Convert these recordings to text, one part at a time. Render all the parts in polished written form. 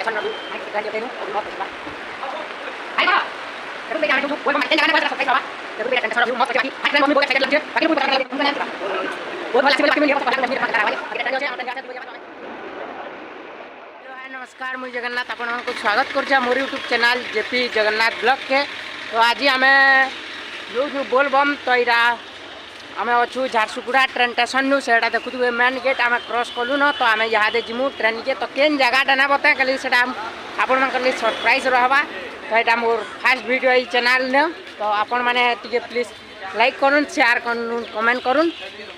Station रही मैं train जोते नु मत बा आई बा देखो बेटा मैं वो मैं जगह ना सरप्राइज बाबा देखो बेटा ट्रेन रही मत बाकी मैं ट्रेन में बहुत एक्साइटेड लग बाकी मुझे पता नहीं उनका बहुत वाला सिविल मिल पता नहीं करा भाई बेटा ट्रेन जो है नमस्कार मुझे जगन्नाथ आपण को स्वागत कर मोर YouTube channel JP Jagannath blog के। तो आज आम जो बोलबम तो यहाँ आम अच्छू झारसुगुड़ा ट्रेन स्टेशन नु से देखु मेन गेट आम क्रॉस कलु न तो आम यहाँ जिमु ट्रेन के तो केन जगह ना बताए कल से आपण मान सरप्राइज रहा। तो यहाँ मोर फास्ट वीडियो ये चैनल ने तो आपण मैंने प्लीज लाइक करूँ शेयर करूँ कमेंट करूँ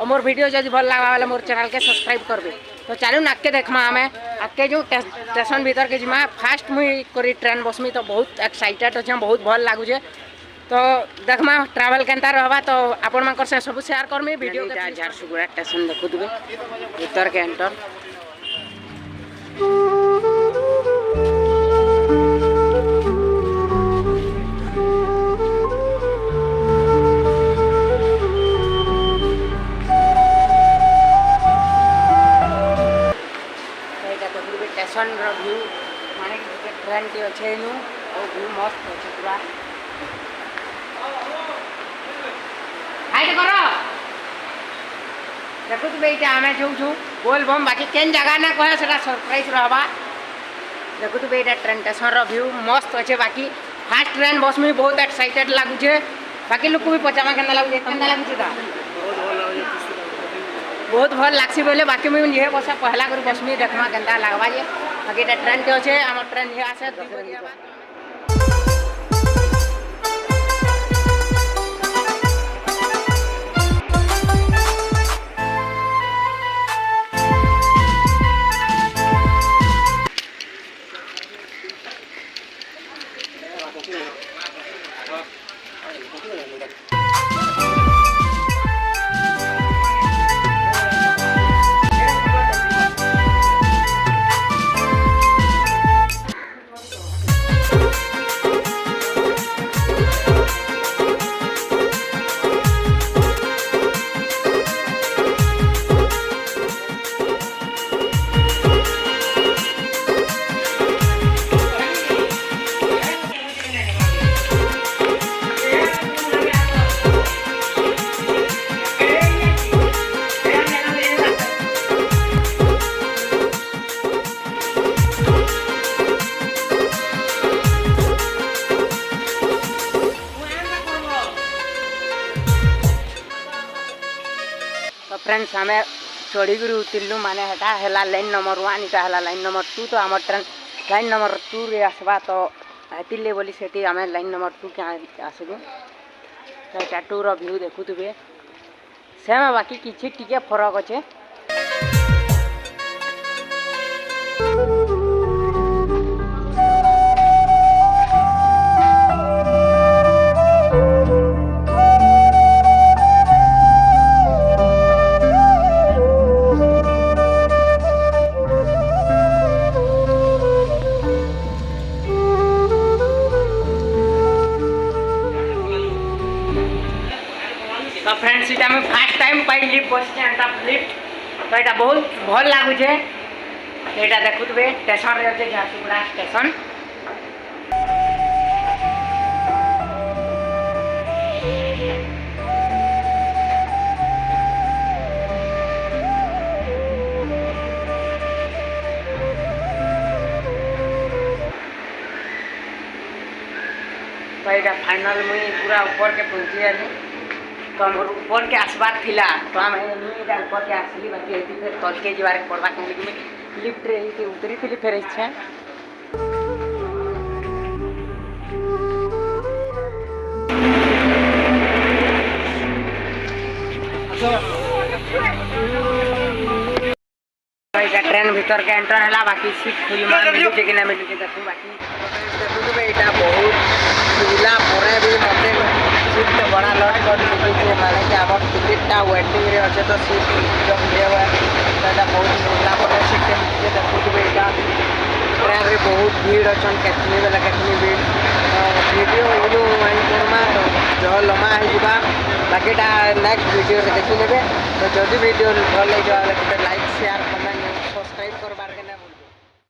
और मोर वीडियो जब भल लगा वाले मोर चैनल के सब्सक्राइब करबे। तो चलू आगे देखमा आम आगे जो स्टेशन भीतर के जिमा फास्ट मुई करी ट्रेन बसमी तो बहुत एक्साइटेड अच्छे बहुत भल लगुचे। तो देखमा ट्रैवल केनता रहबा तो आपण मान से सब शेयर करमी वीडियो के। झारसुगुड़ा स्टेशन देखुथबे भीतर के एंटर स्टेशन व्यू माने ट्रेन टी अच्छे नु और व्यू मस्त अच्छे पूरा हाइट करो देखो तो बेटा हमें जो बोल बम बाकी केन जगह ना कहे सेटा सरप्राइज रहबा। देखो तो बेटा ट्रेन स्टेशन व्यू मस्त अच्छे बाकी फास्ट ट्रेन बस में बहुत एक्साइटेड लगुचे बाकी लोग को भी पचामा केना लगुचे केना लगुचे ता बहुत भल लागसी बोले बाकी मुझे ये बस पहला कर बस में देखमा केनता लगवा जे बाकी ट्रेन के अच्छे आम ट्रेन ये आसे फ्रेंड्स आम चढ़ी उतरलु माने हेटा है लाइन नंबर 1 इटा है लाइन नंबर 2 तो आम ट्रेन लाइन नंबर 2 रे आसबा तो हेतिले बोली सेठी आम लाइन नंबर 2 के आसलु। तो यहाँ 2 रो व्यू देखुवे सेम बाकी किसी टिके फरक अच्छे। तो फ्रेंड्स इटा मैं फर्स्ट टाइम पाई लिफ्ट बस लिफ्ट तो यहाँ बहुत भल लगुचे। यहाँ देखुवे स्टेशन रे अच्छे झारसुगुड़ा स्टेशन तो यहाँ फाइनल मुई पूरा ऊपर के पहुँची गली तो हम ऊपर के आसबार थिला तो आम ऊपर के आसली बाकी फिर तल के जबार पड़वा कहीं लिफ्ट रे उतरी थी फिर इच्छे ट्रेन भीतर के एंटर है बाकी सीट फुल मिलूचे कि ना मिलूचे देखू बाकी देखु यहाँ बहुत सुविधा पर भी मत सीट बड़ा लट कर माने कि आम टिकेटा वेटिंग रे अच्छे तो सीट जब मिले बहुत सुविधा पर सीट मिलते देखुवे यहाँ ट्रेन रे बहुत भीड़ अच्छा केतनी बेला केतनी भीड़ वीडियो वीडियो वाइन करमा तो जह लम्बा होगा बाकी नेक्स्ट वीडियो देखी ने तो जदि वीडियो भल लगे लाइक शेयर कमेंट सब्सक्राइब करबार के